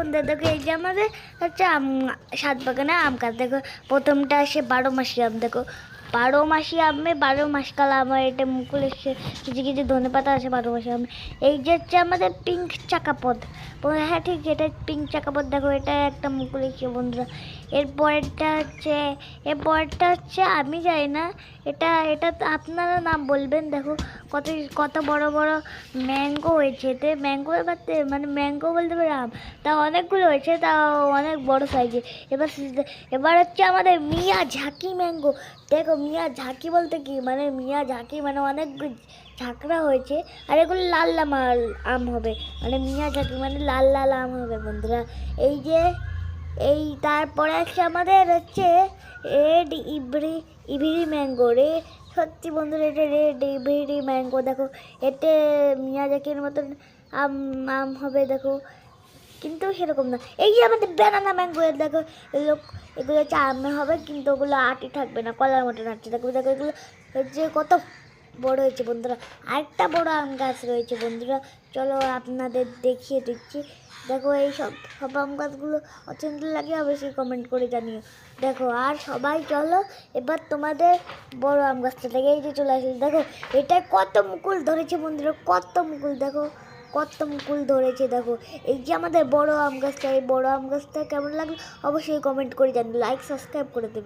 বন্ধুরা দেখো, এই যে আমাদের হচ্ছে সাত বাগানে আম গাছ। দেখো প্রথমটা আসে 12 মাসি আম। দেখো 12 মাসি আমে 12 মাস কাল আমার এটা মুকুল এসে কিছু কিছু ধনে পাতা আছে 12 মাসি আমে। এই যে হচ্ছে আমাদের পিঙ্ক চাকাপদ। হ্যাঁ ঠিক, এটা পিঙ্ক চাকাপদ। দেখো এটা একটা মুকুল এসে বন্ধুরা। এরপরেরটা হচ্ছে আমি জানি না, এটা এটা তো আপনারা নাম বলবেন। দেখো কত কত বড় বড় ম্যাঙ্গো হয়েছে। এতে ম্যাঙ্গো মানে ম্যাঙ্গো বলতে পারে আম, তা অনেকগুলো হয়েছে, তা অনেক বড় সাইজে। এবার হচ্ছে আমাদের মিয়া ঝাঁকি ম্যাঙ্গো। দেখো মিয়া ঝাঁকি বলতে কি, মানে মিয়া ঝাঁকি মানে অনেক ঝাঁকড়া হয়েছে। আর এগুলো লাল লাল আম হবে, মানে মিয়া ঝাঁকি মানে লাল লাল আম হবে বন্ধুরা। এই যে এই তারপরে আছে আমাদের হচ্ছে রেড ইভিরি ম্যাঙ্গো। সত্যি বন্ধুরা এটা রেড ইভিরি ম্যাঙ্গো। দেখো এতে মিয়াজাকির মতন আম আম হবে দেখো, কিন্তু সেরকম না। এই যে আমাদের ব্যানানা ম্যাঙ্গো, দেখো এগুলো হচ্ছে আমে হবে, কিন্তু ওগুলো আটি থাকবে না, কলার মতন আটটি থাকবে। দেখো এগুলো হচ্ছে কত বড় হয়েছে বন্ধুরা। আরেকটা বড় আম গাছ রয়েছে বন্ধুরা, চলো আপনাদের দেখিয়ে দিচ্ছি। দেখো এই সব আম গাছগুলো অচেনা লাগে অবশ্যই কমেন্ট করে জানিও। দেখো আর সবাই চলো এবার তোমাদের বড় আম গাছটা থেকে এই যে চলে আসলে। দেখো এটা কত মুকুল ধরেছে বন্ধুরা, কত মুকুল। দেখো কত মুকুল ধরেছে। দেখো এই যে আমাদের বড় আম গাছটা, এই বড় আম গাছটা কেমন লাগলো অবশ্যই কমেন্ট করে জানিও, লাইক সাবস্ক্রাইব করে দেবে।